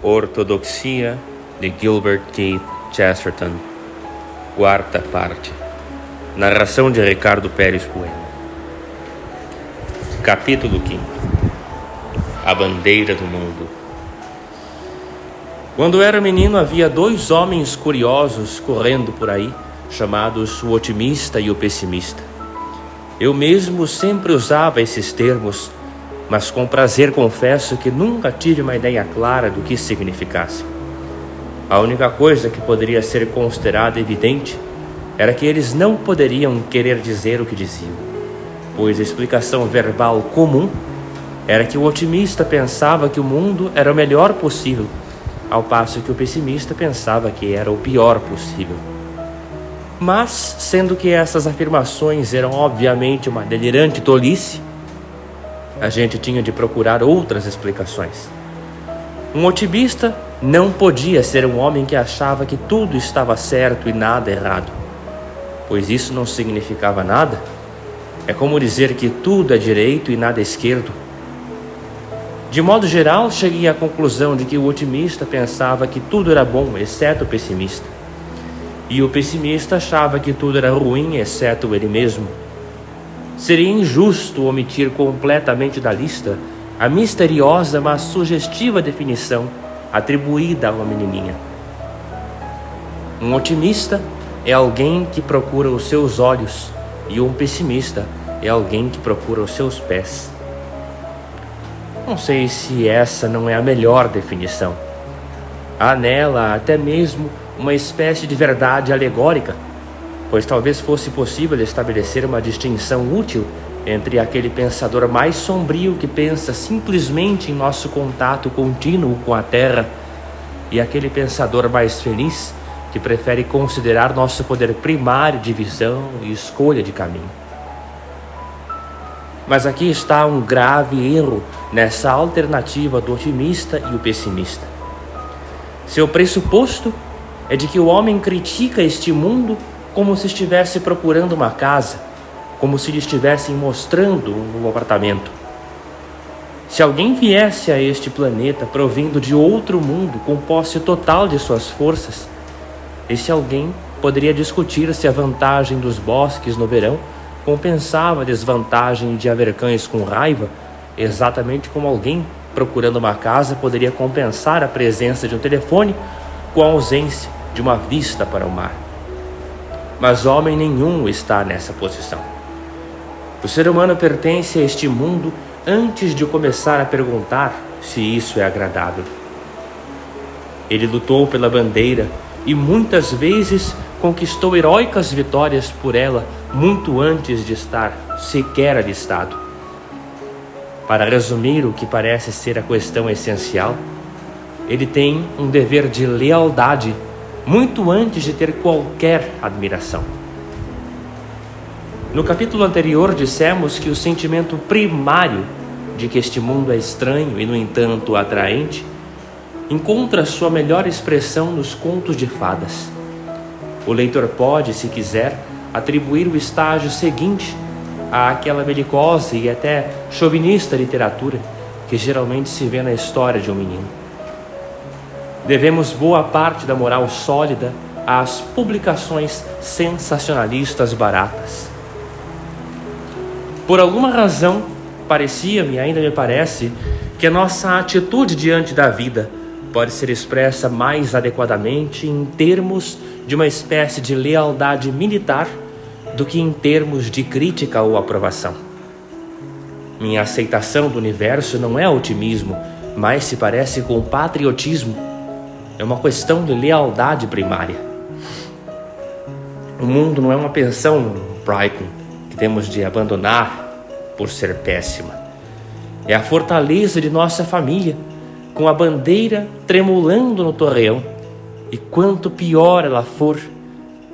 Ortodoxia de Gilbert Keith Chesterton. Quarta parte. Narração de Ricardo Pérez Bueno. Capítulo 5. A bandeira do mundo. Quando era menino, havia dois homens curiosos correndo por aí, chamados o otimista e o pessimista. Eu mesmo sempre usava esses termos, mas com prazer confesso que nunca tive uma ideia clara do que significasse. A única coisa que poderia ser considerada evidente era que eles não poderiam querer dizer o que diziam, pois a explicação verbal comum era que o otimista pensava que o mundo era o melhor possível, ao passo que o pessimista pensava que era o pior possível. Mas, sendo que essas afirmações eram obviamente uma delirante tolice, a gente tinha de procurar outras explicações. Um otimista não podia ser um homem que achava que tudo estava certo e nada errado, pois isso não significava nada. É como dizer que tudo é direito e nada esquerdo. De modo geral, cheguei à conclusão de que o otimista pensava que tudo era bom, exceto o pessimista. E o pessimista achava que tudo era ruim, exceto ele mesmo. Seria injusto omitir completamente da lista a misteriosa, mas sugestiva definição atribuída a uma menininha. Um otimista é alguém que procura os seus olhos, e um pessimista é alguém que procura os seus pés. Não sei se essa não é a melhor definição. Há nela até mesmo uma espécie de verdade alegórica, pois talvez fosse possível estabelecer uma distinção útil entre aquele pensador mais sombrio que pensa simplesmente em nosso contato contínuo com a Terra e aquele pensador mais feliz que prefere considerar nosso poder primário de visão e escolha de caminho. Mas aqui está um grave erro nessa alternativa do otimista e o pessimista. Seu pressuposto é de que o homem critica este mundo como se estivesse procurando uma casa, como se lhe estivessem mostrando um apartamento. Se alguém viesse a este planeta provindo de outro mundo com posse total de suas forças, esse alguém poderia discutir se a vantagem dos bosques no verão compensava a desvantagem de haver cães com raiva, exatamente como alguém procurando uma casa poderia compensar a presença de um telefone com a ausência de uma vista para o mar. Mas homem nenhum está nessa posição. O ser humano pertence a este mundo antes de começar a perguntar se isso é agradável. Ele lutou pela bandeira e muitas vezes conquistou heróicas vitórias por ela muito antes de estar sequer alistado. Para resumir o que parece ser a questão essencial, ele tem um dever de lealdade muito antes de ter qualquer admiração. No capítulo anterior dissemos que o sentimento primário de que este mundo é estranho e, no entanto, atraente, encontra sua melhor expressão nos contos de fadas. O leitor pode, se quiser, atribuir o estágio seguinte àquela belicosa e até chauvinista literatura que geralmente se vê na história de um menino. Devemos boa parte da moral sólida às publicações sensacionalistas baratas. Por alguma razão, parecia-me, ainda me parece, que a nossa atitude diante da vida pode ser expressa mais adequadamente em termos de uma espécie de lealdade militar do que em termos de crítica ou aprovação. Minha aceitação do universo não é otimismo, mas se parece com patriotismo. É uma questão de lealdade primária. O mundo não é uma pensão Brighton que temos de abandonar por ser péssima. É a fortaleza de nossa família, com a bandeira tremulando no torreão. E quanto pior ela for,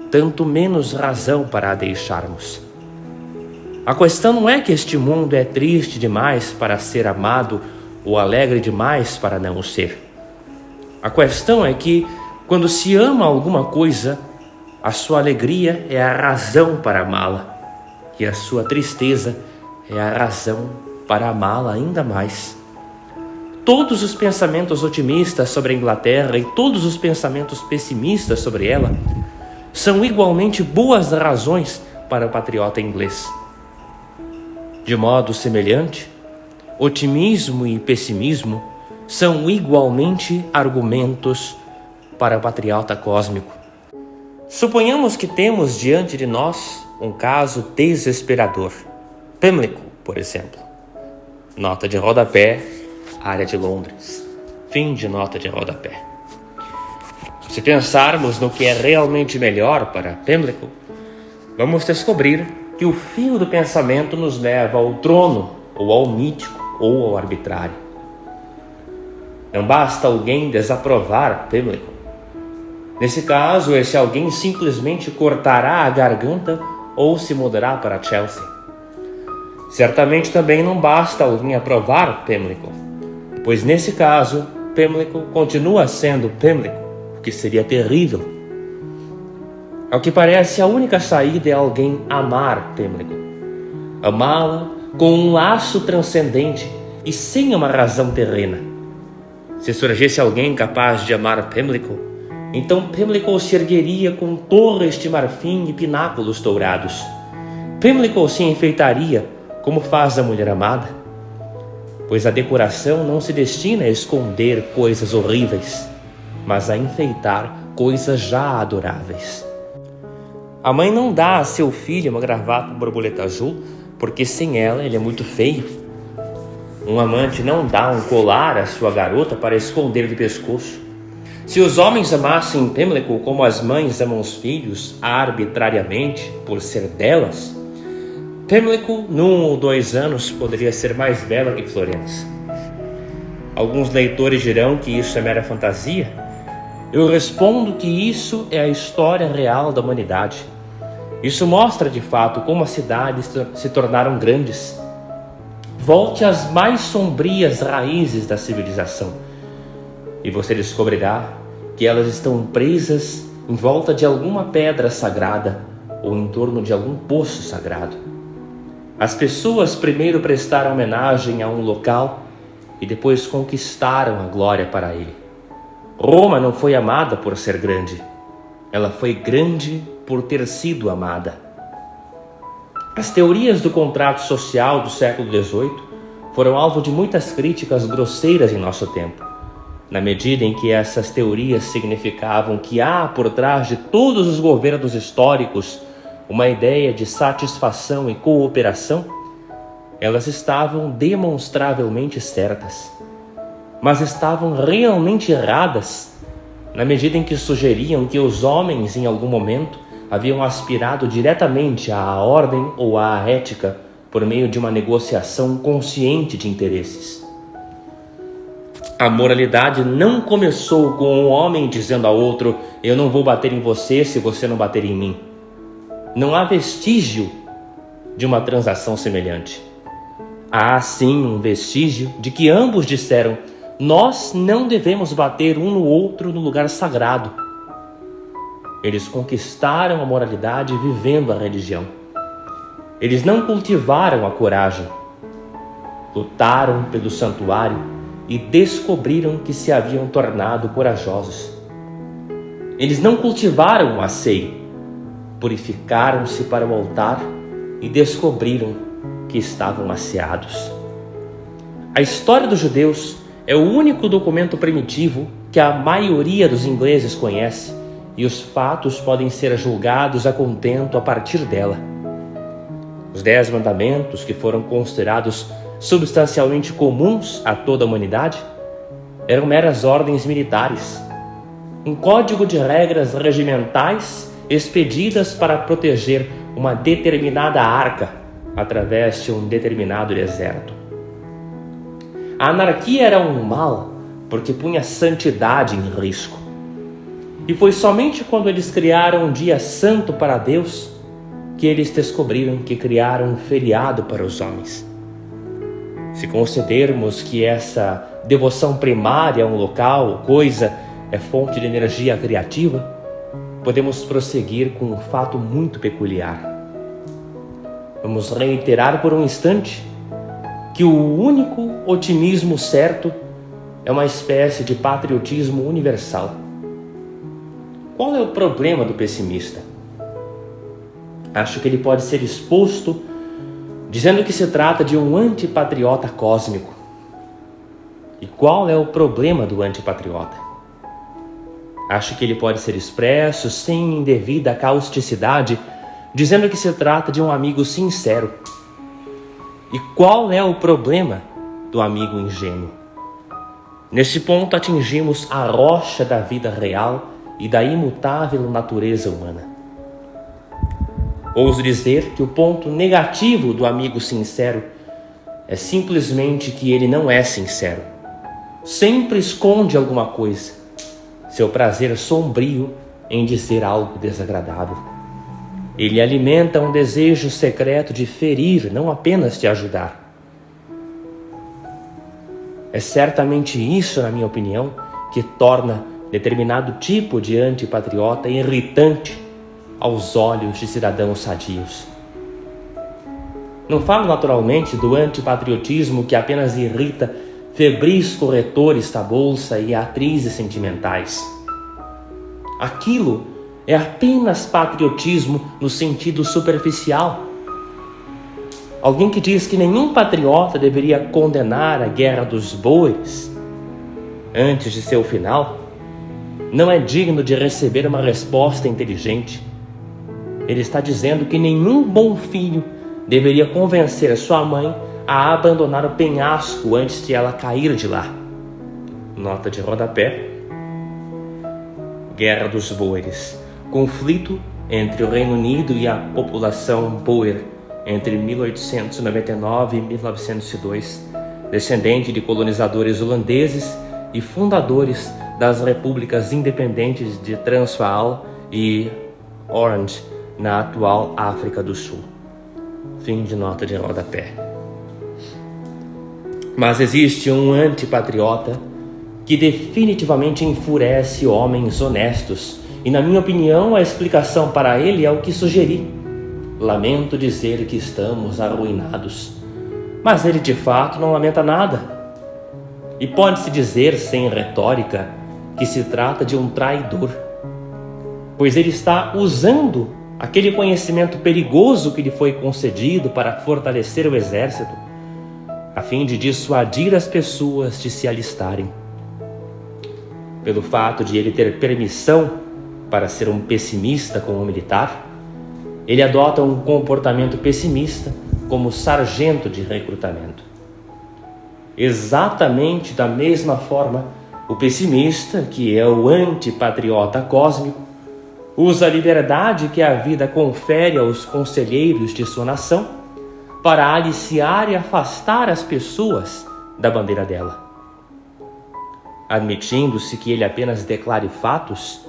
tanto menos razão para a deixarmos. A questão não é que este mundo é triste demais para ser amado ou alegre demais para não o ser. A questão é que, quando se ama alguma coisa, a sua alegria é a razão para amá-la, e a sua tristeza é a razão para amá-la ainda mais. todos os pensamentos otimistas sobre a Inglaterra e todos os pensamentos pessimistas sobre ela são igualmente boas razões para o patriota inglês. De modo semelhante, otimismo e pessimismo são igualmente argumentos para o patriota cósmico. Suponhamos que temos diante de nós um caso desesperador. Pimlico, por exemplo. Nota de rodapé, área de Londres. Fim de nota de rodapé. Se pensarmos no que é realmente melhor para Pimlico, vamos descobrir que o fio do pensamento nos leva ao trono, ou ao mítico, ou ao arbitrário. Não basta alguém desaprovar Pimlico. Nesse caso, esse alguém simplesmente cortará a garganta ou se mudará para Chelsea. Certamente também não basta alguém aprovar Pimlico, pois nesse caso, Pimlico continua sendo Pimlico, o que seria terrível. Ao que parece, a única saída é alguém amar Pimlico. Amá-la com um laço transcendente e sem uma razão terrena. Se surgisse alguém capaz de amar Pimlico, então Pimlico se ergueria com torres de marfim e pináculos dourados. Pimlico se enfeitaria como faz a mulher amada, pois a decoração não se destina a esconder coisas horríveis, mas a enfeitar coisas já adoráveis. A mãe não dá a seu filho uma gravata borboleta azul, porque sem ela ele é muito feio. Um amante não dá um colar à sua garota para esconder do pescoço. Se os homens amassem Pimlico como as mães amam os filhos, arbitrariamente, por ser delas, Pimlico, num ou 2 anos, poderia ser mais bela que Florença. Alguns leitores dirão que isso é mera fantasia. Eu respondo que isso é a história real da humanidade. Isso mostra, de fato, como as cidades se tornaram grandes. Volte às mais sombrias raízes da civilização e você descobrirá que elas estão presas em volta de alguma pedra sagrada ou em torno de algum poço sagrado. As pessoas primeiro prestaram homenagem a um local e depois conquistaram a glória para ele. Roma não foi amada por ser grande. Ela foi grande por ter sido amada. As teorias do contrato social do século XVIII foram alvo de muitas críticas grosseiras em nosso tempo, na medida em que essas teorias significavam que há por trás de todos os governos históricos uma ideia de satisfação e cooperação. Elas estavam demonstravelmente certas, mas estavam realmente erradas, na medida em que sugeriam que os homens, em algum momento, haviam aspirado diretamente à ordem ou à ética por meio de uma negociação consciente de interesses. A moralidade não começou com um homem dizendo a outro: eu não vou bater em você se você não bater em mim. Não há vestígio de uma transação semelhante. Há sim um vestígio de que ambos disseram: nós não devemos bater um no outro no lugar sagrado. Eles conquistaram a moralidade vivendo a religião. Eles não cultivaram a coragem. Lutaram pelo santuário e descobriram que se haviam tornado corajosos. Eles não cultivaram o asseio. Purificaram-se para o altar e descobriram que estavam asseados. A história dos judeus é o único documento primitivo que a maioria dos ingleses conhece, e os fatos podem ser julgados a contento a partir dela. Os 10 mandamentos, que foram considerados substancialmente comuns a toda a humanidade, eram meras ordens militares, um código de regras regimentais expedidas para proteger uma determinada arca através de um determinado deserto. A anarquia era um mal porque punha a santidade em risco. E foi somente quando eles criaram um dia santo para Deus que eles descobriram que criaram um feriado para os homens. Se considerarmos que essa devoção primária a um local, coisa, é fonte de energia criativa, podemos prosseguir com um fato muito peculiar. Vamos reiterar por um instante que o único otimismo certo é uma espécie de patriotismo universal. Qual é o problema do pessimista? Acho que ele pode ser exposto dizendo que se trata de um antipatriota cósmico. E qual é o problema do antipatriota? Acho que ele pode ser expresso sem indevida causticidade, dizendo que se trata de um amigo sincero. E qual é o problema do amigo ingênuo? Nesse ponto atingimos a rocha da vida real e da imutável natureza humana. Ouso dizer que o ponto negativo do amigo sincero é simplesmente que ele não é sincero. Sempre esconde alguma coisa, seu prazer sombrio em dizer algo desagradável. Ele alimenta um desejo secreto de ferir, não apenas de ajudar. É certamente isso, na minha opinião, que torna determinado tipo de antipatriota irritante aos olhos de cidadãos sadios. Não falo naturalmente do antipatriotismo que apenas irrita febris corretores da bolsa e atrizes sentimentais. Aquilo é apenas patriotismo no sentido superficial. Alguém que diz que nenhum patriota deveria condenar a guerra dos bois antes de seu final não é digno de receber uma resposta inteligente. Ele está dizendo que nenhum bom filho deveria convencer a sua mãe a abandonar o penhasco antes de ela cair de lá. Nota de rodapé. Guerra dos Boeres. Conflito entre o Reino Unido e a população Boer entre 1899 e 1902, descendente de colonizadores holandeses e fundadores das repúblicas independentes de Transvaal e Orange, na atual África do Sul. Fim de nota de rodapé. Mas existe um antipatriota que definitivamente enfurece homens honestos, e na minha opinião a explicação para ele é o que sugeri. Lamento dizer que estamos arruinados, mas ele de fato não lamenta nada. E pode-se dizer, sem retórica, que se trata de um traidor, pois ele está usando aquele conhecimento perigoso que lhe foi concedido para fortalecer o exército, a fim de dissuadir as pessoas de se alistarem. Pelo fato de ele ter permissão para ser um pessimista como militar, ele adota um comportamento pessimista como sargento de recrutamento. Exatamente da mesma forma, o pessimista, que é o antipatriota cósmico, usa a liberdade que a vida confere aos conselheiros de sua nação para aliciar e afastar as pessoas da bandeira dela. Admitindo-se que ele apenas declare fatos,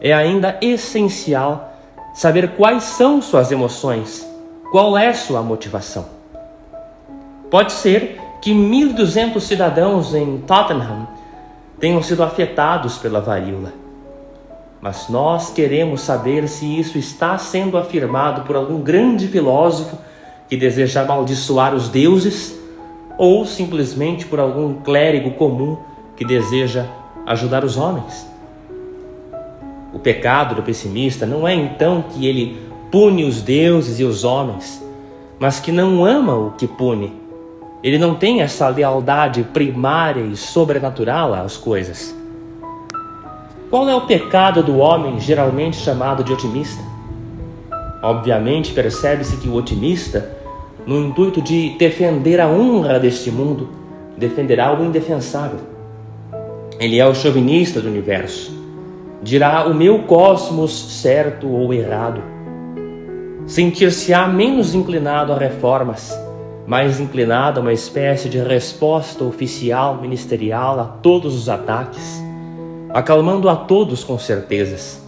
é ainda essencial saber quais são suas emoções, qual é sua motivação. Pode ser que 1.200 cidadãos em Tottenham tenham sido afetados pela varíola, mas nós queremos saber se isso está sendo afirmado por algum grande filósofo que deseja amaldiçoar os deuses ou simplesmente por algum clérigo comum que deseja ajudar os homens. O pecado do pessimista não é então que ele pune os deuses e os homens, mas que não ama o que pune. Ele não tem essa lealdade primária e sobrenatural às coisas. Qual é o pecado do homem geralmente chamado de otimista? Obviamente percebe-se que o otimista, no intuito de defender a honra deste mundo, defenderá o indefensável. Ele é o chauvinista do universo. Dirá o meu cosmos certo ou errado. Sentir-se-á menos inclinado a reformas, mais inclinado a uma espécie de resposta oficial ministerial a todos os ataques, acalmando a todos com certezas.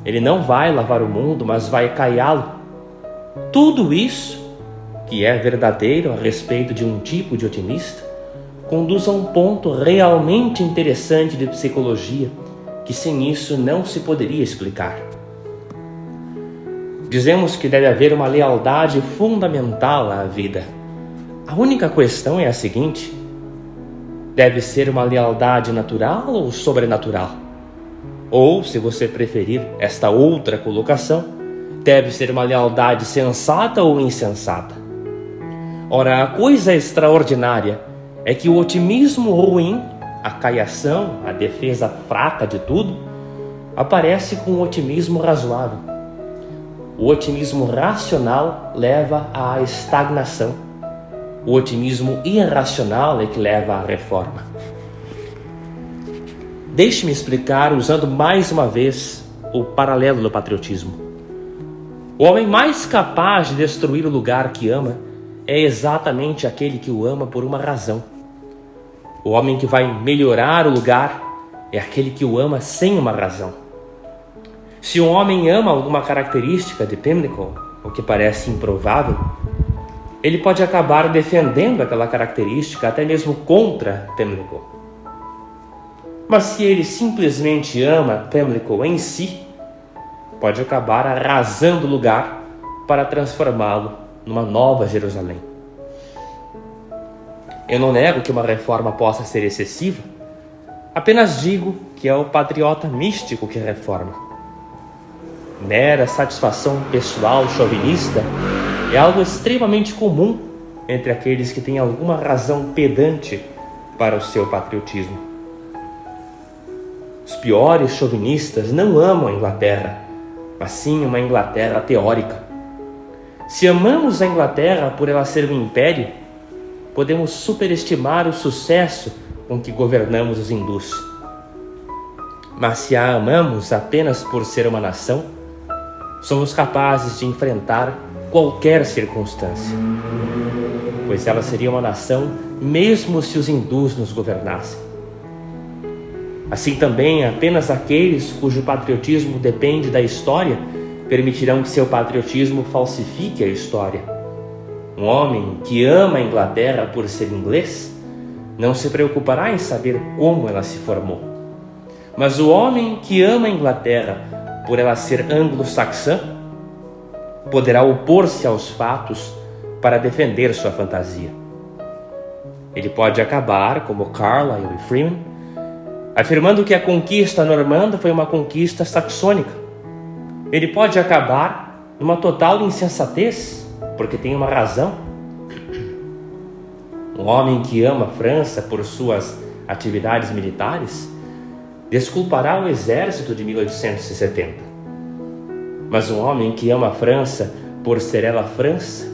Ele não vai lavar o mundo, mas vai caiá-lo. Tudo isso, que é verdadeiro a respeito de um tipo de otimista, conduz a um ponto realmente interessante de psicologia, que sem isso não se poderia explicar. Dizemos que deve haver uma lealdade fundamental à vida. A única questão é a seguinte: Deve ser uma lealdade natural ou sobrenatural? Ou, se você preferir esta outra colocação, deve ser uma lealdade sensata ou insensata? Ora, a coisa extraordinária é que o otimismo ruim, a caiação, a defesa fraca de tudo, aparece com um otimismo razoável. O otimismo racional leva à estagnação. O otimismo irracional é que leva à reforma. Deixe-me explicar usando mais uma vez o paralelo do patriotismo. O homem mais capaz de destruir o lugar que ama é exatamente aquele que o ama por uma razão. O homem que vai melhorar o lugar é aquele que o ama sem uma razão. Se um homem ama alguma característica de Pimlico, o que parece improvável, ele pode acabar defendendo aquela característica até mesmo contra Pimlico. Mas se ele simplesmente ama Pimlico em si, pode acabar arrasando o lugar para transformá-lo numa nova Jerusalém. Eu não nego que uma reforma possa ser excessiva, apenas digo que é o patriota místico que reforma. Mera satisfação pessoal chauvinista é algo extremamente comum entre aqueles que têm alguma razão pedante para o seu patriotismo. Os piores chauvinistas não amam a Inglaterra, mas sim uma Inglaterra teórica. Se amamos a Inglaterra por ela ser um império, podemos superestimar o sucesso com que governamos os hindus. Mas se a amamos apenas por ser uma nação, somos capazes de enfrentar qualquer circunstância, pois ela seria uma nação mesmo se os hindus nos governassem. Assim também, apenas aqueles cujo patriotismo depende da história permitirão que seu patriotismo falsifique a história. Um homem que ama a Inglaterra por ser inglês não se preocupará em saber como ela se formou. Mas o homem que ama a Inglaterra por ela ser anglo-saxã poderá opor-se aos fatos para defender sua fantasia. Ele pode acabar, como Carlyle e Freeman, afirmando que a conquista normanda foi uma conquista saxônica. Ele pode acabar numa total insensatez, porque tem uma razão. Um homem que ama a França por suas atividades militares desculpará o exército de 1870. Mas um homem que ama a França por ser ela França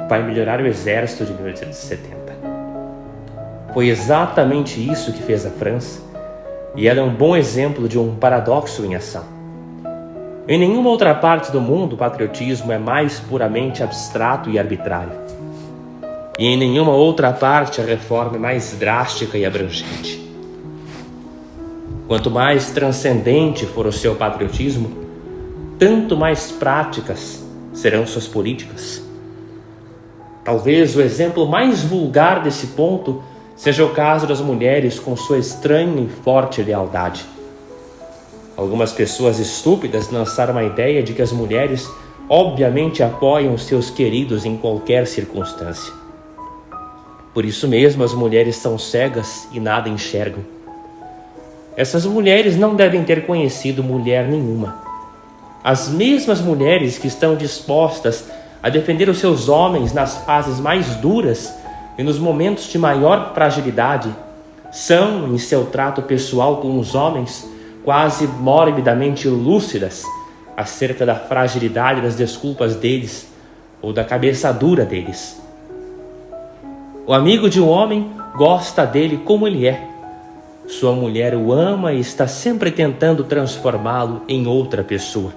vai melhorar o exército de 1870. Foi exatamente isso que fez a França, e ela é um bom exemplo de um paradoxo em ação. Em nenhuma outra parte do mundo o patriotismo é mais puramente abstrato e arbitrário. E em nenhuma outra parte a reforma é mais drástica e abrangente. Quanto mais transcendente for o seu patriotismo, tanto mais práticas serão suas políticas. Talvez o exemplo mais vulgar desse ponto seja o caso das mulheres com sua estranha e forte lealdade. Algumas pessoas estúpidas lançaram a ideia de que as mulheres obviamente apoiam seus queridos em qualquer circunstância. Por isso mesmo as mulheres são cegas e nada enxergam. Essas mulheres não devem ter conhecido mulher nenhuma. As mesmas mulheres que estão dispostas a defender os seus homens nas fases mais duras e nos momentos de maior fragilidade, são, em seu trato pessoal com os homens, quase morbidamente lúcidas acerca da fragilidade das desculpas deles ou da cabeça dura deles. O amigo de um homem gosta dele como ele é. Sua mulher o ama e está sempre tentando transformá-lo em outra pessoa.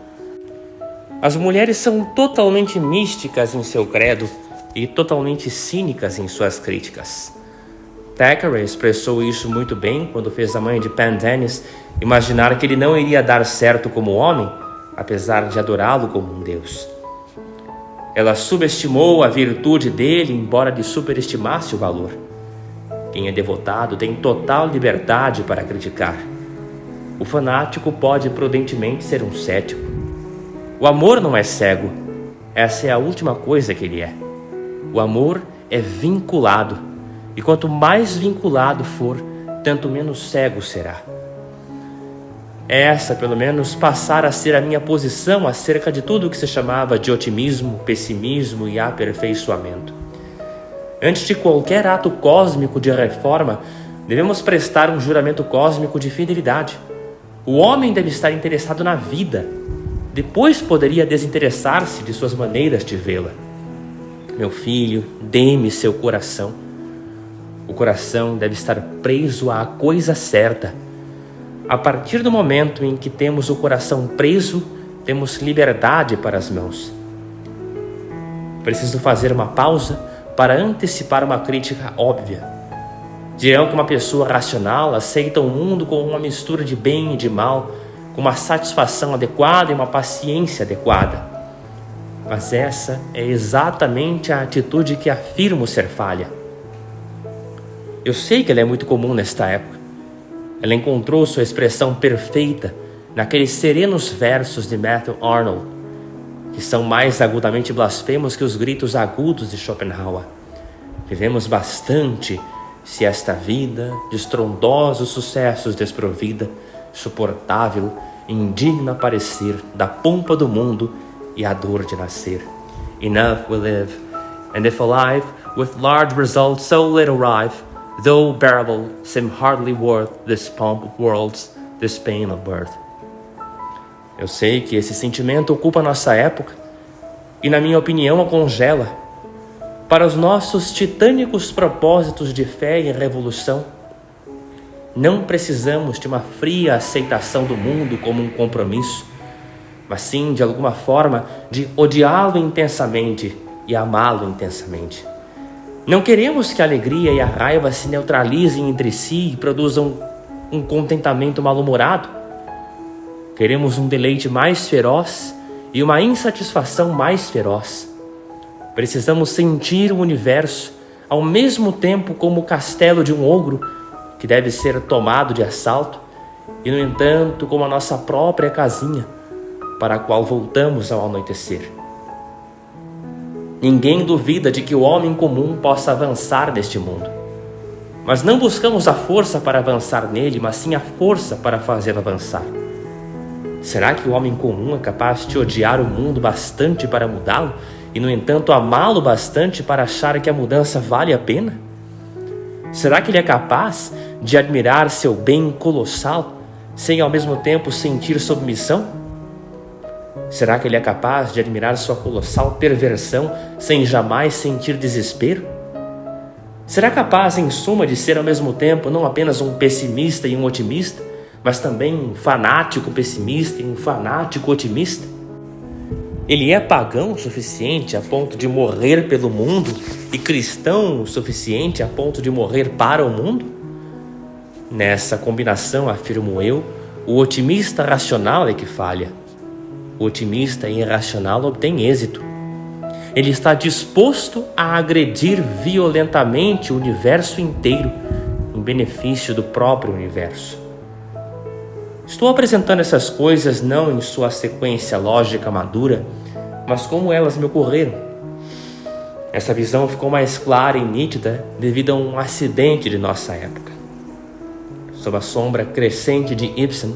As mulheres são totalmente místicas em seu credo e totalmente cínicas em suas críticas. Thackeray expressou isso muito bem quando fez a mãe de Pendennis imaginar que ele não iria dar certo como homem, apesar de adorá-lo como um deus. Ela subestimou a virtude dele, embora lhe superestimasse o valor. Quem é devotado tem total liberdade para criticar. O fanático pode prudentemente ser um cético. O amor não é cego. Essa é a última coisa que ele é. O amor é vinculado. E quanto mais vinculado for, tanto menos cego será. Essa, pelo menos, passara a ser a minha posição acerca de tudo o que se chamava de otimismo, pessimismo e aperfeiçoamento. Antes de qualquer ato cósmico de reforma, devemos prestar um juramento cósmico de fidelidade. O homem deve estar interessado na vida. Depois poderia desinteressar-se de suas maneiras de vê-la. Meu filho, dê-me seu coração. O coração deve estar preso à coisa certa. A partir do momento em que temos o coração preso, temos liberdade para as mãos. Preciso fazer uma pausa para antecipar uma crítica óbvia. Dirão que uma pessoa racional aceita o mundo com uma mistura de bem e de mal, com uma satisfação adequada e uma paciência adequada. Mas essa é exatamente a atitude que afirmo ser falha. Eu sei que ela é muito comum nesta época. Ela encontrou sua expressão perfeita naqueles serenos versos de Matthew Arnold, que são mais agudamente blasfemos que os gritos agudos de Schopenhauer. Vivemos bastante se esta vida, de estrondosos sucessos desprovida, suportável, indigna parecer da pompa do mundo e a dor de nascer. Enough we live, and if alive, with large results so little rife, though bearable, seem hardly worth this pomp of worlds, this pain of birth. Eu sei que esse sentimento ocupa nossa época e, na minha opinião, a congela. Para os nossos titânicos propósitos de fé e revolução, não precisamos de uma fria aceitação do mundo como um compromisso, mas sim, de alguma forma, de odiá-lo intensamente e amá-lo intensamente. Não queremos que a alegria e a raiva se neutralizem entre si e produzam um contentamento mal-humorado. Queremos um deleite mais feroz e uma insatisfação mais feroz. Precisamos sentir o universo ao mesmo tempo como o castelo de um ogro que deve ser tomado de assalto e, no entanto, como a nossa própria casinha para a qual voltamos ao anoitecer. Ninguém duvida de que o homem comum possa avançar neste mundo. Mas não buscamos a força para avançar nele, mas sim a força para fazê-lo avançar. Será que o homem comum é capaz de odiar o mundo bastante para mudá-lo e, no entanto, amá-lo bastante para achar que a mudança vale a pena? Será que ele é capaz de admirar seu bem colossal sem ao mesmo tempo sentir submissão? Será que ele é capaz de admirar sua colossal perversão sem jamais sentir desespero? Será capaz, em suma, de ser ao mesmo tempo não apenas um pessimista e um otimista, mas também um fanático pessimista e um fanático otimista? Ele é pagão o suficiente a ponto de morrer pelo mundo e cristão o suficiente a ponto de morrer para o mundo? Nessa combinação, afirmo eu, o otimista racional é que falha. O otimista irracional obtém êxito. Ele está disposto a agredir violentamente o universo inteiro em benefício do próprio universo. Estou apresentando essas coisas não em sua sequência lógica madura, mas como elas me ocorreram. Essa visão ficou mais clara e nítida devido a um acidente de nossa época. Sob a sombra crescente de Ibsen,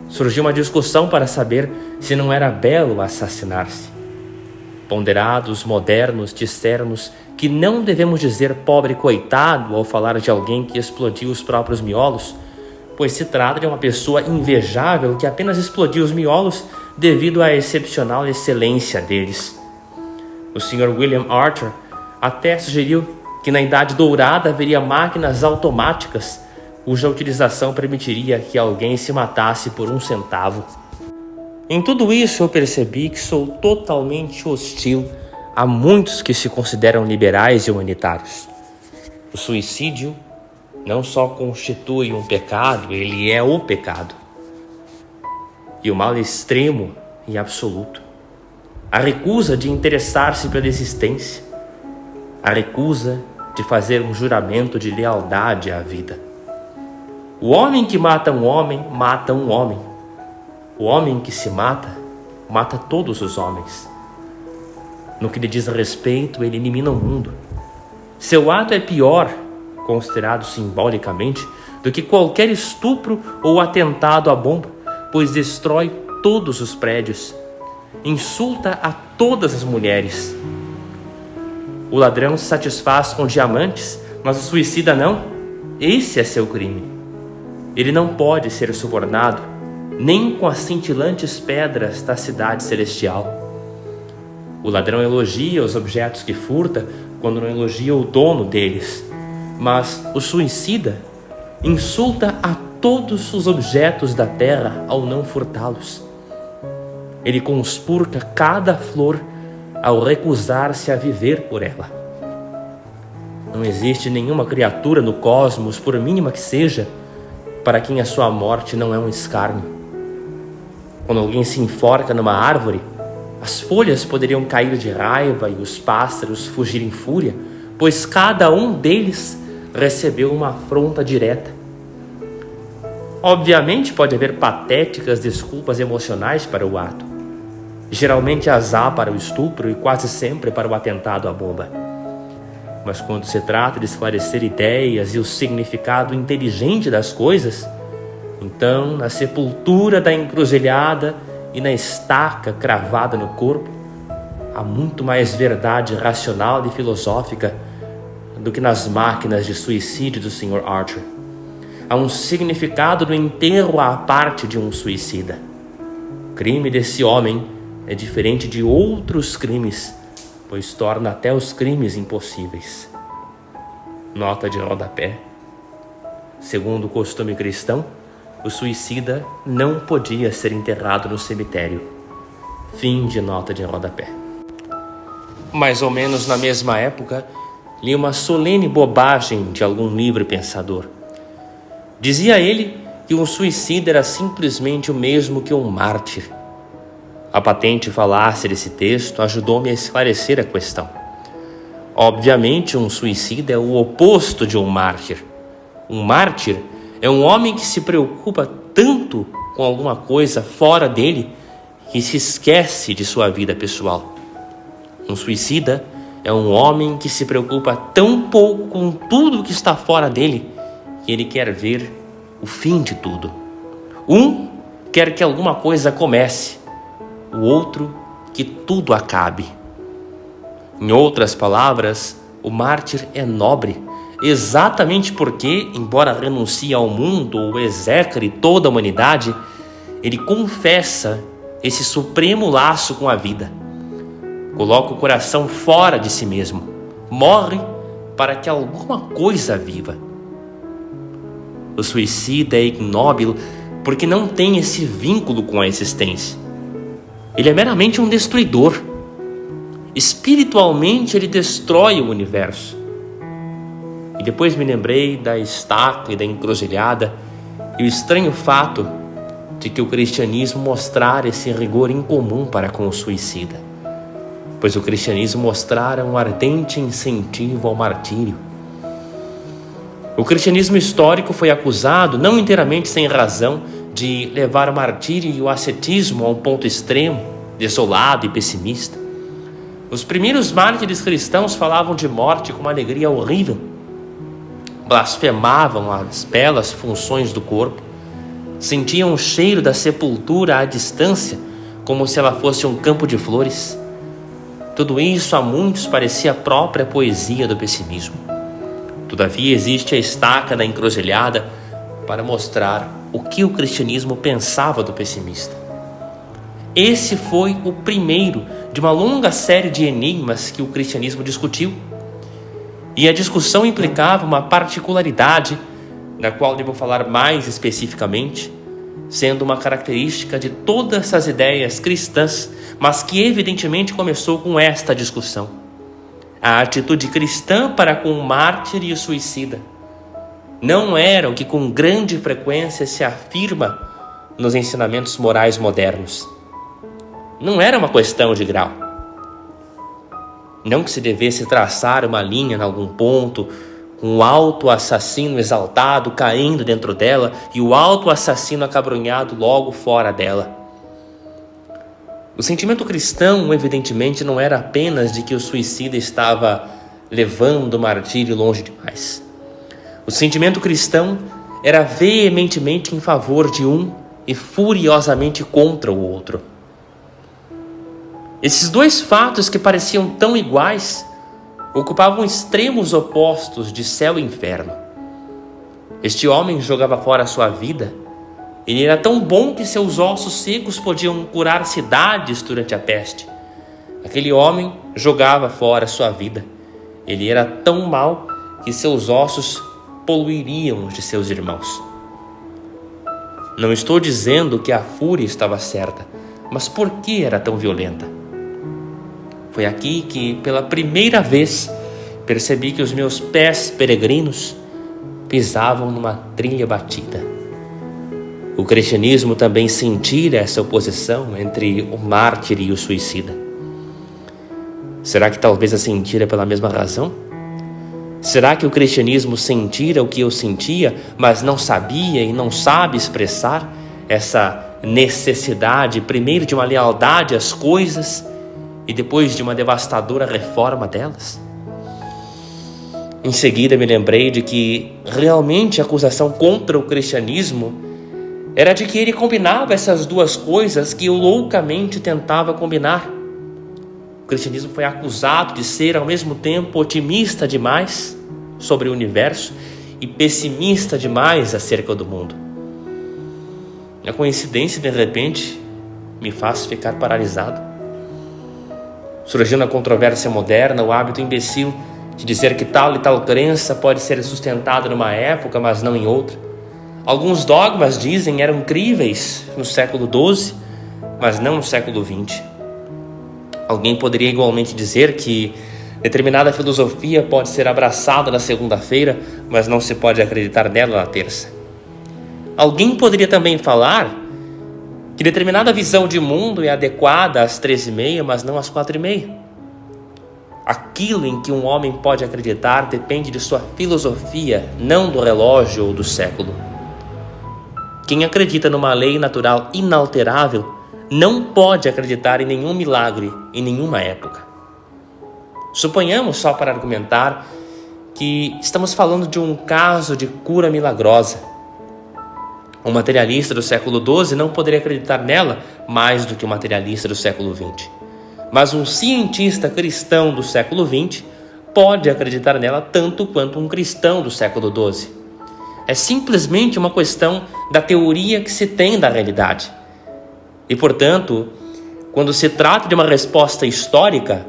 surgiu uma discussão para saber se não era belo assassinar-se. Ponderados modernos disseram-nos que não devemos dizer pobre coitado ao falar de alguém que explodiu os próprios miolos, pois se trata de uma pessoa invejável que apenas explodiu os miolos devido à excepcional excelência deles. O Sr. William Arthur até sugeriu que na Idade Dourada haveria máquinas automáticas cuja utilização permitiria que alguém se matasse por 1 centavo. Em tudo isso eu percebi que sou totalmente hostil a muitos que se consideram liberais e humanitários. O suicídio não só constitui um pecado, ele é o pecado. E o mal extremo e absoluto. A recusa de interessar-se pela existência. A recusa de fazer um juramento de lealdade à vida. O homem que mata um homem, mata um homem. O homem que se mata, mata todos os homens. No que lhe diz respeito, ele elimina o mundo. Seu ato é pior considerado simbolicamente, do que qualquer estupro ou atentado à bomba, pois destrói todos os prédios, insulta a todas as mulheres. O ladrão se satisfaz com diamantes, mas o suicida não. Esse é seu crime. Ele não pode ser subornado, nem com as cintilantes pedras da cidade celestial. O ladrão elogia os objetos que furta quando não elogia o dono deles, mas o suicida insulta a todos os objetos da terra ao não furtá-los. Ele conspurca cada flor ao recusar-se a viver por ela. Não existe nenhuma criatura no cosmos, por mínima que seja, para quem a sua morte não é um escárnio. Quando alguém se enforca numa árvore, as folhas poderiam cair de raiva e os pássaros fugir em fúria, pois cada um deles recebeu uma afronta direta. Obviamente pode haver patéticas desculpas emocionais para o ato. Geralmente as há para o estupro e quase sempre para o atentado à bomba. Mas quando se trata de esclarecer ideias e o significado inteligente das coisas, então, na sepultura da encruzilhada e na estaca cravada no corpo, há muito mais verdade racional e filosófica do que nas máquinas de suicídio do Sr. Archer. Há um significado no enterro à parte de um suicida. O crime desse homem é diferente de outros crimes, pois torna até os crimes impossíveis. Nota de rodapé. Segundo o costume cristão, o suicida não podia ser enterrado no cemitério. Fim de nota de rodapé. Mais ou menos na mesma época, li uma solene bobagem de algum livre pensador. Dizia ele que um suicida era simplesmente o mesmo que um mártir. A patente falácia desse texto ajudou-me a esclarecer a questão. Obviamente, um suicida é o oposto de um mártir. Um mártir é um homem que se preocupa tanto com alguma coisa fora dele que se esquece de sua vida pessoal. Um suicida é um homem que se preocupa tão pouco com tudo que está fora dele que ele quer ver o fim de tudo. Um quer que alguma coisa comece, o outro que tudo acabe. Em outras palavras, o mártir é nobre, exatamente porque, embora renuncie ao mundo ou execre toda a humanidade, ele confessa esse supremo laço com a vida. Coloca o coração fora de si mesmo, morre para que alguma coisa viva. O suicida é ignóbil porque não tem esse vínculo com a existência. Ele é meramente um destruidor. Espiritualmente, ele destrói o universo. E depois me lembrei da estaca e da encruzilhada e o estranho fato de que o cristianismo mostrara esse rigor incomum para com o suicida, pois o cristianismo mostrara um ardente incentivo ao martírio. O cristianismo histórico foi acusado, não inteiramente sem razão, de levar o martírio e o ascetismo a um ponto extremo, desolado e pessimista. Os primeiros mártires cristãos falavam de morte com uma alegria horrível, blasfemavam as belas funções do corpo, sentiam o cheiro da sepultura à distância, como se ela fosse um campo de flores. Tudo isso a muitos parecia a própria poesia do pessimismo. Todavia existe a estaca da encruzilhada para mostrar o que o cristianismo pensava do pessimista. Esse foi o primeiro de uma longa série de enigmas que o cristianismo discutiu. E a discussão implicava uma particularidade, da qual devo falar mais especificamente, sendo uma característica de todas as ideias cristãs, mas que evidentemente começou com esta discussão: a atitude cristã para com o mártir e o suicida. Não era o que com grande frequência se afirma nos ensinamentos morais modernos. Não era uma questão de grau. Não que se devesse traçar uma linha em algum ponto, com o auto-assassino exaltado caindo dentro dela e o auto-assassino acabrunhado logo fora dela. O sentimento cristão, evidentemente, não era apenas de que o suicida estava levando o martírio longe demais. O sentimento cristão era veementemente em favor de um e furiosamente contra o outro. Esses dois fatos que pareciam tão iguais ocupavam extremos opostos de céu e inferno. Este homem jogava fora a sua vida. Ele era tão bom que seus ossos secos podiam curar cidades durante a peste. Aquele homem jogava fora a sua vida. Ele era tão mau que seus ossos poluiriam os de seus irmãos. Não estou dizendo que a fúria estava certa, mas por que era tão violenta? Foi aqui que, pela primeira vez, percebi que os meus pés peregrinos pisavam numa trilha batida. O cristianismo também sentira essa oposição entre o mártir e o suicida. Será que talvez a sentira pela mesma razão? Será que o cristianismo sentira o que eu sentia, mas não sabia e não sabe expressar essa necessidade, primeiro de uma lealdade às coisas e depois de uma devastadora reforma delas? Em seguida me lembrei de que realmente a acusação contra o cristianismo era de que ele combinava essas duas coisas que eu loucamente tentava combinar. O cristianismo foi acusado de ser ao mesmo tempo otimista demais sobre o universo e pessimista demais acerca do mundo. A coincidência, de repente, me faz ficar paralisado. Surgiu na controvérsia moderna o hábito imbecil de dizer que tal e tal crença pode ser sustentada numa época, mas não em outra. Alguns dogmas, dizem, eram críveis no século XII, mas não no século XX. Alguém poderia igualmente dizer que determinada filosofia pode ser abraçada na segunda-feira, mas não se pode acreditar nela na terça. Alguém poderia também falar que determinada visão de mundo é adequada às 13h30, mas não às 4h30. Aquilo em que um homem pode acreditar depende de sua filosofia, não do relógio ou do século. Quem acredita numa lei natural inalterável não pode acreditar em nenhum milagre em nenhuma época. Suponhamos, só para argumentar, que estamos falando de um caso de cura milagrosa. Um materialista do século XII não poderia acreditar nela mais do que um materialista do século XX. Mas um cientista cristão do século XX pode acreditar nela tanto quanto um cristão do século XII. É simplesmente uma questão da teoria que se tem da realidade. E, portanto, quando se trata de uma resposta histórica,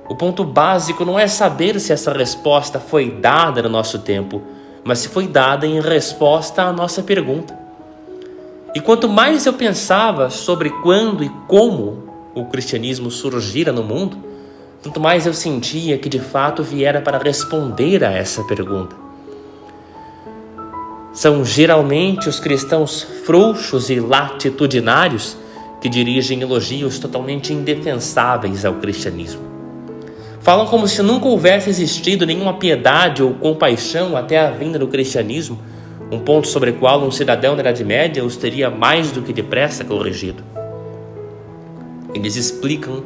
o ponto básico não é saber se essa resposta foi dada no nosso tempo, mas se foi dada em resposta à nossa pergunta. E quanto mais eu pensava sobre quando e como o cristianismo surgira no mundo, tanto mais eu sentia que de fato viera para responder a essa pergunta. São geralmente os cristãos frouxos e latitudinários que dirigem elogios totalmente indefensáveis ao cristianismo. Falam como se nunca houvesse existido nenhuma piedade ou compaixão até a vinda do cristianismo, um ponto sobre o qual um cidadão da Idade Média os teria mais do que depressa corrigido. Eles explicam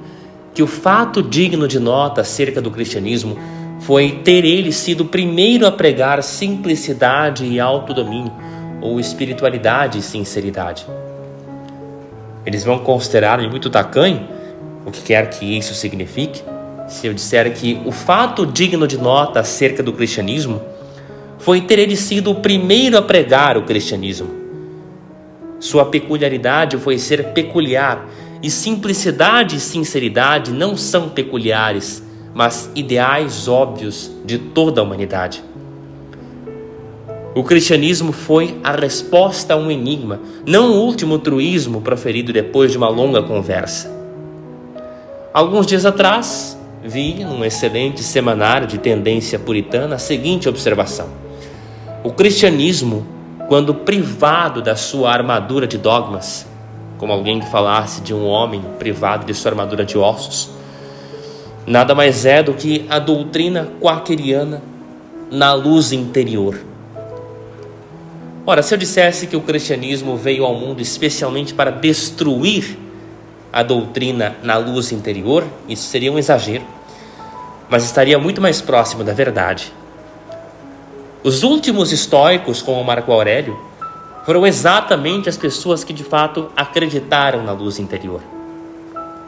que o fato digno de nota acerca do cristianismo foi ter ele sido o primeiro a pregar simplicidade e autodomínio, ou espiritualidade e sinceridade. Eles vão considerar-me muito tacanho, o que quer que isso signifique, se eu disser que o fato digno de nota acerca do cristianismo foi ter ele sido o primeiro a pregar o cristianismo. Sua peculiaridade foi ser peculiar, e simplicidade e sinceridade não são peculiares, mas ideais óbvios de toda a humanidade. O cristianismo foi a resposta a um enigma, não o último truísmo proferido depois de uma longa conversa. Alguns dias atrás, vi num excelente semanário de tendência puritana a seguinte observação: o cristianismo, quando privado da sua armadura de dogmas, como alguém que falasse de um homem privado de sua armadura de ossos, nada mais é do que a doutrina quakeriana na luz interior. Ora, se eu dissesse que o cristianismo veio ao mundo especialmente para destruir a doutrina na luz interior, isso seria um exagero, mas estaria muito mais próximo da verdade. Os últimos estoicos, como Marco Aurélio, foram exatamente as pessoas que de fato acreditaram na luz interior.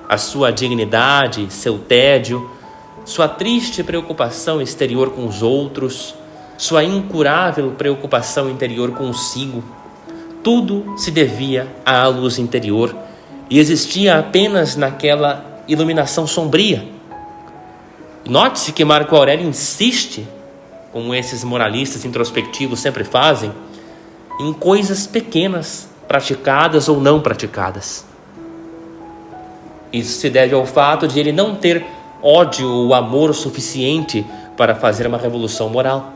A sua dignidade, seu tédio, sua triste preocupação exterior com os outros, sua incurável preocupação interior consigo, tudo se devia à luz interior e existia apenas naquela iluminação sombria. Note-se que Marco Aurélio insiste, como esses moralistas introspectivos sempre fazem, em coisas pequenas, praticadas ou não praticadas. Isso se deve ao fato de ele não ter ódio ou amor suficiente para fazer uma revolução moral.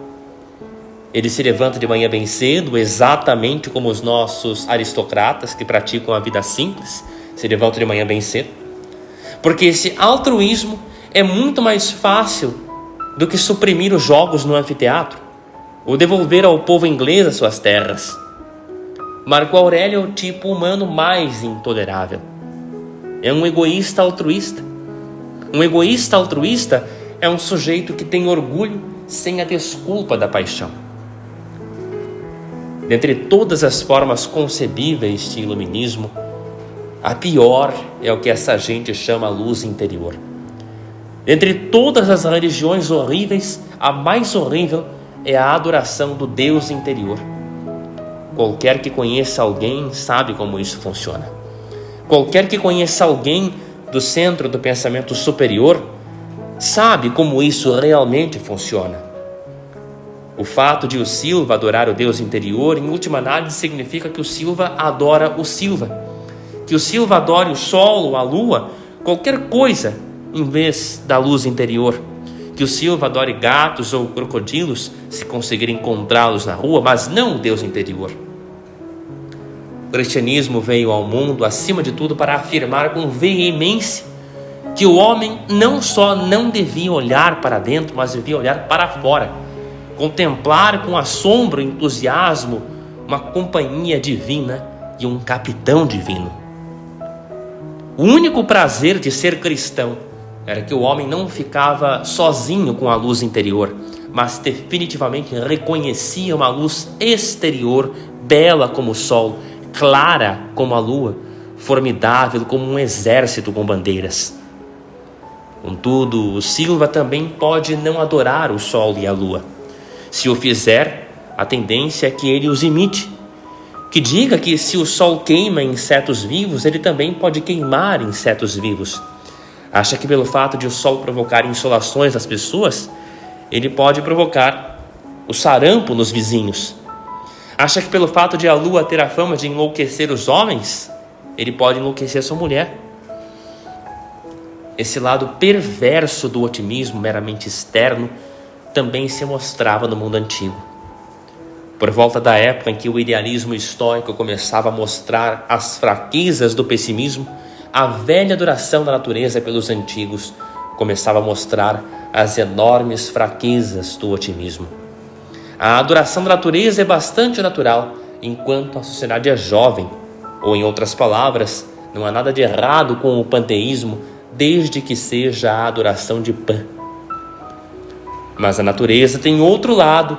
Ele se levanta de manhã bem cedo, exatamente como os nossos aristocratas que praticam a vida simples, se levantam de manhã bem cedo. Porque esse altruísmo é muito mais fácil do que suprimir os jogos no anfiteatro ou devolver ao povo inglês as suas terras. Marco Aurélio é o tipo humano mais intolerável. É um egoísta altruísta. Um egoísta altruísta é um sujeito que tem orgulho sem a desculpa da paixão. Dentre todas as formas concebíveis de iluminismo, a pior é o que essa gente chama luz interior. Dentre todas as religiões horríveis, a mais horrível é a adoração do Deus interior. Qualquer que conheça alguém sabe como isso funciona. Qualquer que conheça alguém do centro do pensamento superior sabe como isso realmente funciona. O fato de o Silva adorar o Deus interior, em última análise, significa que o Silva adora o Silva. Que o Silva adore o sol ou a lua, qualquer coisa, em vez da luz interior. Que o Silva adore gatos ou crocodilos, se conseguir encontrá-los na rua, mas não o Deus interior. O cristianismo veio ao mundo, acima de tudo, para afirmar com veemência que o homem não só não devia olhar para dentro, mas devia olhar para fora, contemplar com assombro e entusiasmo uma companhia divina e um capitão divino. O único prazer de ser cristão era que o homem não ficava sozinho com a luz interior, mas definitivamente reconhecia uma luz exterior, bela como o sol, clara como a lua, formidável como um exército com bandeiras. Contudo, o Silva também pode não adorar o sol e a lua. Se o fizer, a tendência é que ele os imite. Que diga que se o sol queima insetos vivos, ele também pode queimar insetos vivos. Acha que pelo fato de o sol provocar insolações nas pessoas, ele pode provocar o sarampo nos vizinhos. Acha que pelo fato de a lua ter a fama de enlouquecer os homens, ele pode enlouquecer sua mulher. Esse lado perverso do otimismo meramente externo também se mostrava no mundo antigo. Por volta da época em que o idealismo estoico começava a mostrar as fraquezas do pessimismo, a velha adoração da natureza pelos antigos começava a mostrar as enormes fraquezas do otimismo. A adoração da natureza é bastante natural, enquanto a sociedade é jovem, ou em outras palavras, não há nada de errado com o panteísmo, desde que seja a adoração de Pan. Mas a natureza tem outro lado,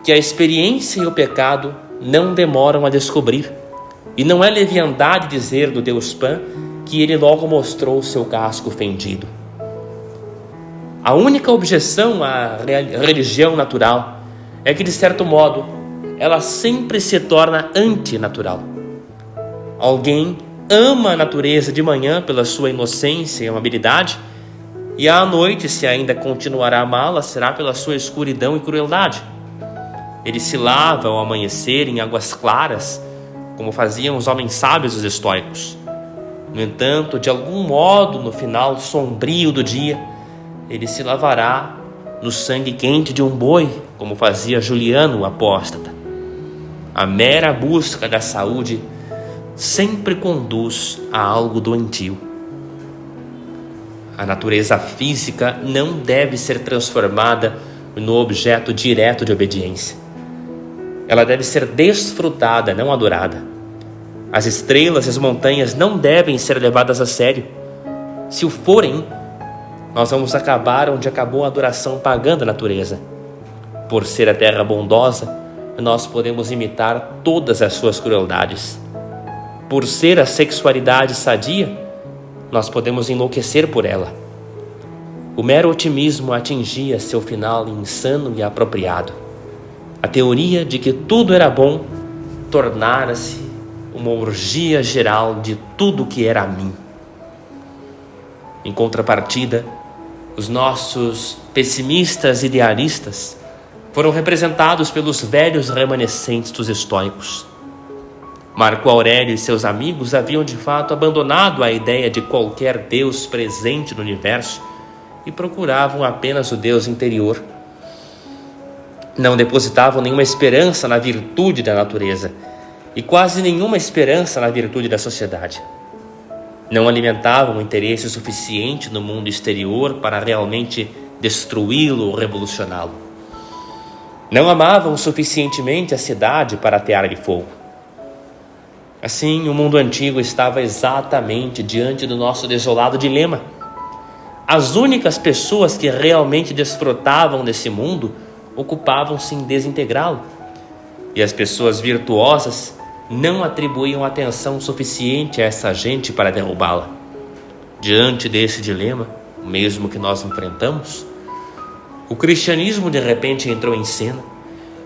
que a experiência e o pecado não demoram a descobrir. E não é leviandade dizer do Deus Pan que ele logo mostrou seu casco fendido. A única objeção à religião natural é que, de certo modo, ela sempre se torna antinatural. Alguém ama a natureza de manhã pela sua inocência e amabilidade, e à noite, se ainda continuará a amá-la, será pela sua escuridão e crueldade. Ele se lava ao amanhecer em águas claras, como faziam os homens sábios os estoicos. No entanto, de algum modo, no final sombrio do dia, ele se lavará no sangue quente de um boi, como fazia Juliano o apóstata. A mera busca da saúde sempre conduz a algo doentio. A natureza física não deve ser transformada no objeto direto de obediência. Ela deve ser desfrutada, não adorada. As estrelas e as montanhas não devem ser levadas a sério. Se o forem, nós vamos acabar onde acabou a adoração pagã da natureza. Por ser a terra bondosa, nós podemos imitar todas as suas crueldades. Por ser a sexualidade sadia, nós podemos enlouquecer por ela. O mero otimismo atingia seu final insano e apropriado. A teoria de que tudo era bom tornara-se uma orgia geral de tudo que era a mim. Em contrapartida, os nossos pessimistas idealistas foram representados pelos velhos remanescentes dos estoicos. Marco Aurélio e seus amigos haviam de fato abandonado a ideia de qualquer Deus presente no universo e procuravam apenas o Deus interior. Não depositavam nenhuma esperança na virtude da natureza e quase nenhuma esperança na virtude da sociedade. Não alimentavam interesse suficiente no mundo exterior para realmente destruí-lo ou revolucioná-lo. Não amavam suficientemente a cidade para atear-lhe fogo. Assim, o mundo antigo estava exatamente diante do nosso desolado dilema. As únicas pessoas que realmente desfrutavam desse mundo ocupavam-se em desintegrá-lo. E as pessoas virtuosas não atribuíam atenção suficiente a essa gente para derrubá-la. Diante desse dilema, mesmo que nós enfrentamos, o cristianismo de repente entrou em cena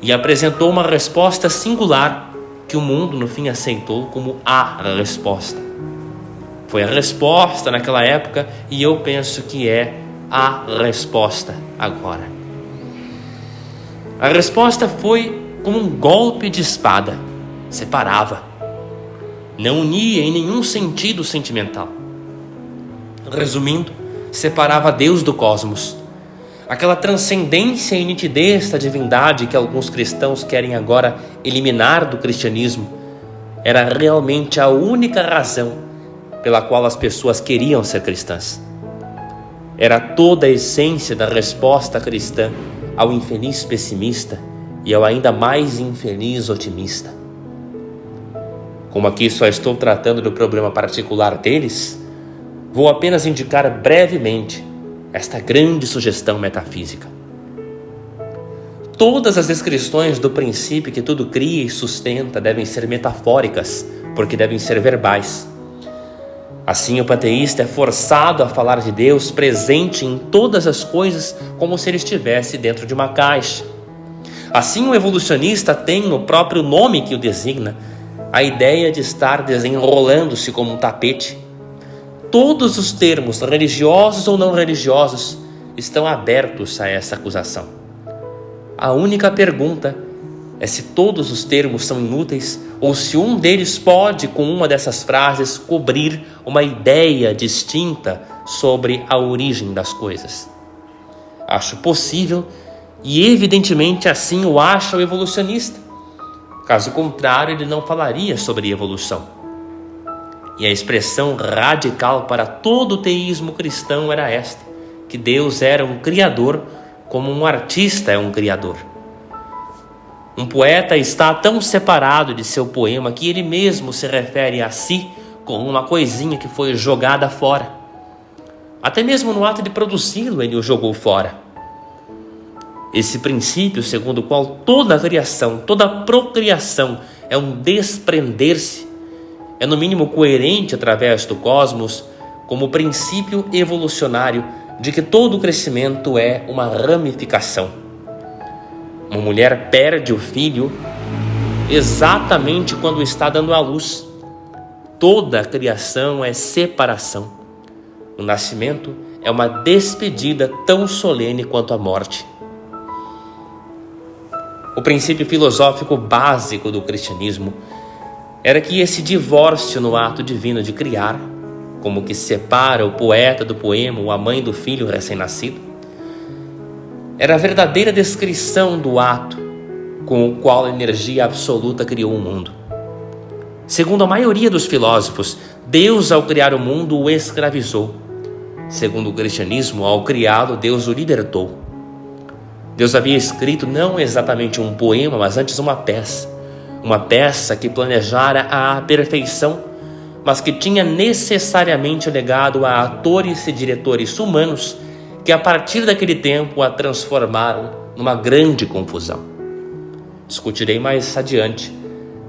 e apresentou uma resposta singular que o mundo no fim aceitou como a resposta. Foi a resposta naquela época e eu penso que é a resposta agora. A resposta foi como um golpe de espada. Separava. Não unia em nenhum sentido sentimental. Resumindo, separava Deus do cosmos. Aquela transcendência e nitidez da divindade que alguns cristãos querem agora eliminar do cristianismo era realmente a única razão pela qual as pessoas queriam ser cristãs. Era toda a essência da resposta cristã ao infeliz pessimista e ao ainda mais infeliz otimista. Como aqui só estou tratando do problema particular deles, vou apenas indicar brevemente esta grande sugestão metafísica. Todas as descrições do princípio que tudo cria e sustenta devem ser metafóricas, porque devem ser verbais. Assim, o panteísta é forçado a falar de Deus presente em todas as coisas como se ele estivesse dentro de uma caixa. Assim, o evolucionista tem no próprio nome que o designa a ideia de estar desenrolando-se como um tapete. Todos os termos, religiosos ou não religiosos, estão abertos a essa acusação. A única pergunta é se todos os termos são inúteis ou se um deles pode, com uma dessas frases, cobrir uma ideia distinta sobre a origem das coisas. Acho possível e evidentemente assim o acha o evolucionista. Caso contrário, ele não falaria sobre evolução. E a expressão radical para todo o teísmo cristão era esta, que Deus era um criador como um artista é um criador. Um poeta está tão separado de seu poema que ele mesmo se refere a si como uma coisinha que foi jogada fora. Até mesmo no ato de produzi-lo ele o jogou fora. Esse princípio segundo o qual toda a criação, toda a procriação é um desprender-se, é no mínimo coerente através do cosmos como princípio evolucionário de que todo crescimento é uma ramificação. Uma mulher perde o filho exatamente quando está dando à luz. Toda a criação é separação. O nascimento é uma despedida tão solene quanto a morte. O princípio filosófico básico do cristianismo era que esse divórcio no ato divino de criar, como que separa o poeta do poema ou a mãe do filho recém-nascido, era a verdadeira descrição do ato com o qual a energia absoluta criou o mundo. Segundo a maioria dos filósofos, Deus, ao criar o mundo, o escravizou. Segundo o cristianismo, ao criá-lo, Deus o libertou. Deus havia escrito não exatamente um poema, mas antes uma peça que planejara a perfeição, mas que tinha necessariamente legado a atores e diretores humanos que a partir daquele tempo a transformaram numa grande confusão. Discutirei mais adiante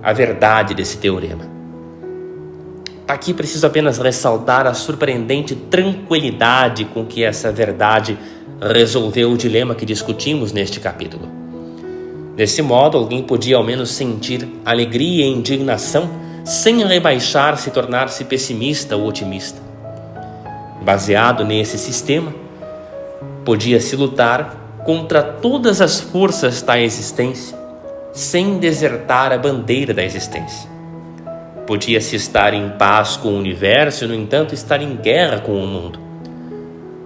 a verdade desse teorema. Aqui preciso apenas ressaltar a surpreendente tranquilidade com que essa verdade resolveu o dilema que discutimos neste capítulo. Desse modo, alguém podia ao menos sentir alegria e indignação sem rebaixar-se e tornar-se pessimista ou otimista. Baseado nesse sistema, podia-se lutar contra todas as forças da existência, sem desertar a bandeira da existência. Podia-se estar em paz com o universo e, no entanto, estar em guerra com o mundo.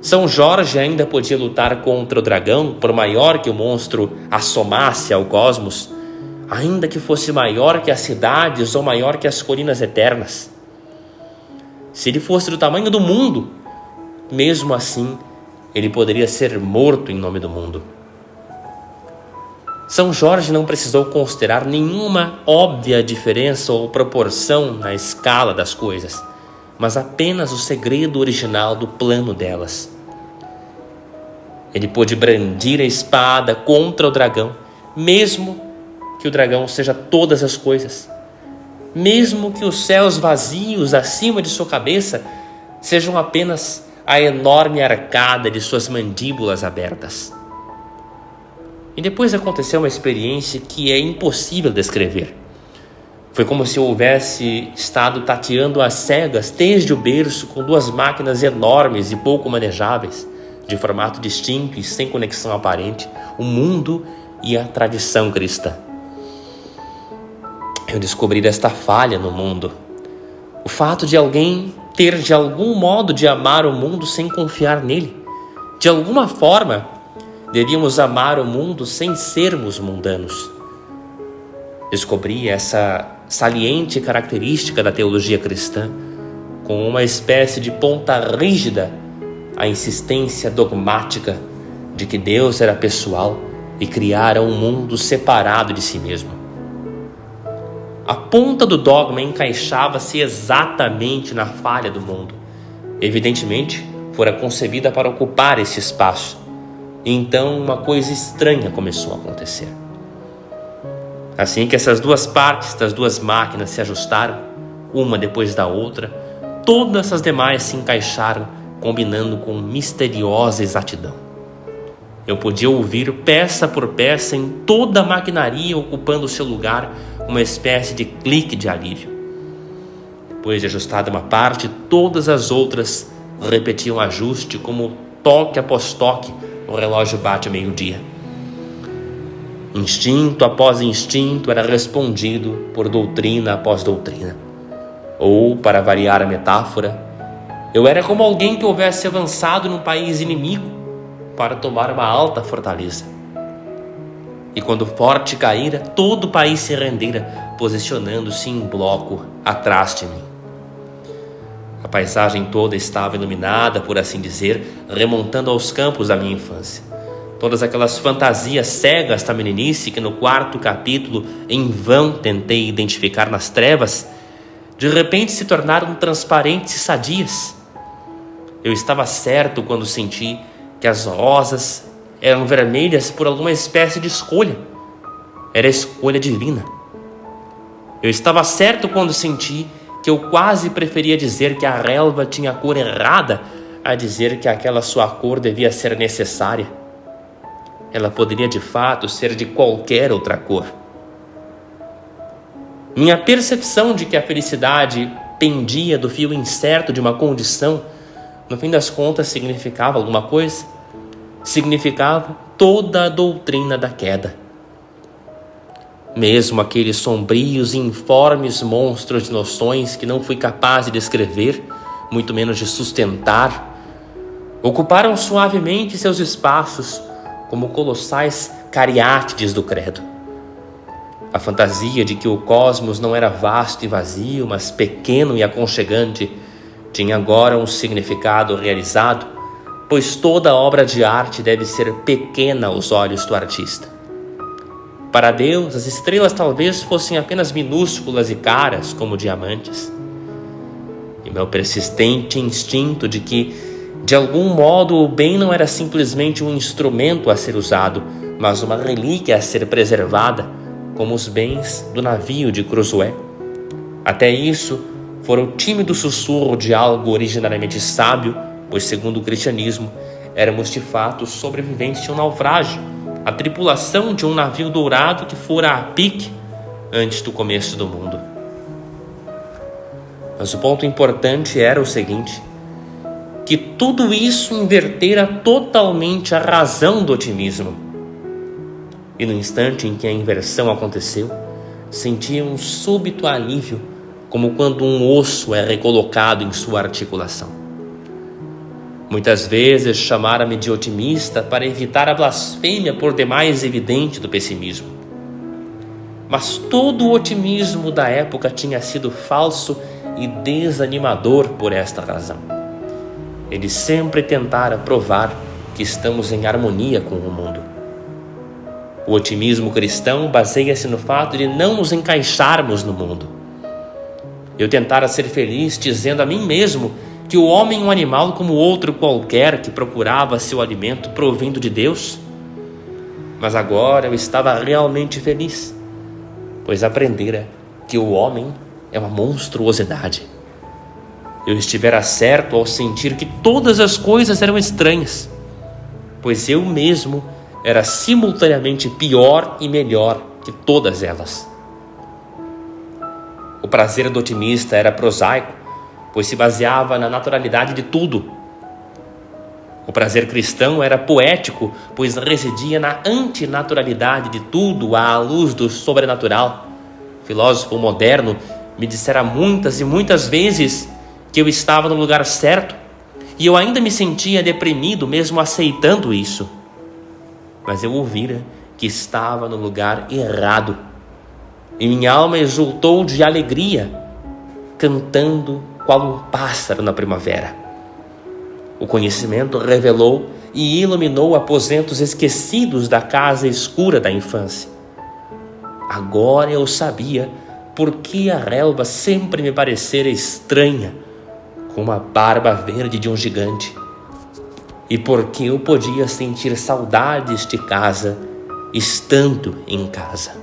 São Jorge ainda podia lutar contra o dragão, por maior que o monstro assomasse ao cosmos, ainda que fosse maior que as cidades ou maior que as colinas eternas. Se ele fosse do tamanho do mundo, mesmo assim, ele poderia ser morto em nome do mundo. São Jorge não precisou considerar nenhuma óbvia diferença ou proporção na escala das coisas, mas apenas o segredo original do plano delas. Ele pôde brandir a espada contra o dragão, mesmo que o dragão seja todas as coisas, mesmo que os céus vazios acima de sua cabeça sejam apenas a enorme arcada de suas mandíbulas abertas. E depois aconteceu uma experiência que é impossível descrever. Foi como se eu houvesse estado tateando às cegas desde o berço com duas máquinas enormes e pouco manejáveis, de formato distinto e sem conexão aparente, o mundo e a tradição cristã. Eu descobri esta falha no mundo. O fato de alguém ter de algum modo de amar o mundo sem confiar nele. De alguma forma, devíamos amar o mundo sem sermos mundanos. Descobri essa saliente característica da teologia cristã, com uma espécie de ponta rígida, a insistência dogmática de que Deus era pessoal e criara um mundo separado de si mesmo. A ponta do dogma encaixava-se exatamente na falha do mundo. Evidentemente, fora concebida para ocupar esse espaço. E então uma coisa estranha começou a acontecer. Assim que essas duas partes das duas máquinas se ajustaram, uma depois da outra, todas as demais se encaixaram, combinando com misteriosa exatidão. Eu podia ouvir peça por peça em toda a maquinaria ocupando seu lugar uma espécie de clique de alívio. Depois de ajustada uma parte, todas as outras repetiam o ajuste como toque após toque, o relógio bate a meio-dia. Instinto após instinto era respondido por doutrina após doutrina. Ou, para variar a metáfora, eu era como alguém que houvesse avançado num país inimigo para tomar uma alta fortaleza. E quando forte caíra, todo o país se rendera, posicionando-se em bloco atrás de mim. A paisagem toda estava iluminada, por assim dizer, remontando aos campos da minha infância. Todas aquelas fantasias cegas da meninice que no 4º capítulo em vão tentei identificar nas trevas, de repente se tornaram transparentes e sadias. Eu estava certo quando senti que as rosas eram vermelhas por alguma espécie de escolha. Era a escolha divina. Eu estava certo quando senti que eu quase preferia dizer que a relva tinha a cor errada a dizer que aquela sua cor devia ser necessária. Ela poderia de fato ser de qualquer outra cor. Minha percepção de que a felicidade pendia do fio incerto de uma condição, no fim das contas, significava alguma coisa? Significava toda a doutrina da queda. Mesmo aqueles sombrios e informes monstros de noções que não fui capaz de descrever, muito menos de sustentar, ocuparam suavemente seus espaços como colossais cariátides do credo. A fantasia de que o cosmos não era vasto e vazio, mas pequeno e aconchegante, tinha agora um significado realizado, pois toda obra de arte deve ser pequena aos olhos do artista. Para Deus, as estrelas talvez fossem apenas minúsculas e caras como diamantes. E meu persistente instinto de que, de algum modo, o bem não era simplesmente um instrumento a ser usado, mas uma relíquia a ser preservada, como os bens do navio de Cruzoé. Até isso, fora o tímido sussurro de algo originariamente sábio, pois, segundo o cristianismo, éramos de fato sobreviventes de um naufrágio, a tripulação de um navio dourado que fora a pique antes do começo do mundo. Mas o ponto importante era o seguinte: que tudo isso invertera totalmente a razão do otimismo. E no instante em que a inversão aconteceu, sentia um súbito alívio, como quando um osso é recolocado em sua articulação. Muitas vezes chamaram-me de otimista para evitar a blasfêmia por demais evidente do pessimismo. Mas todo o otimismo da época tinha sido falso e desanimador por esta razão. Eles sempre tentaram provar que estamos em harmonia com o mundo. O otimismo cristão baseia-se no fato de não nos encaixarmos no mundo. Eu tentara ser feliz dizendo a mim mesmo que o homem é um animal como outro qualquer que procurava seu alimento provindo de Deus. Mas agora eu estava realmente feliz, pois aprendera que o homem é uma monstruosidade. Eu estivera certo ao sentir que todas as coisas eram estranhas, pois eu mesmo era simultaneamente pior e melhor que todas elas. O prazer do otimista era prosaico, pois se baseava na naturalidade de tudo. O prazer cristão era poético, pois residia na antinaturalidade de tudo à luz do sobrenatural. O filósofo moderno me dissera muitas e muitas vezes que eu estava no lugar certo, e eu ainda me sentia deprimido mesmo aceitando isso. Mas eu ouvira que estava no lugar errado, e minha alma exultou de alegria, cantando qual um pássaro na primavera. O conhecimento revelou e iluminou aposentos esquecidos da casa escura da infância. Agora eu sabia por que a relva sempre me parecera estranha, com a barba verde de um gigante, e porque eu podia sentir saudades de casa estando em casa.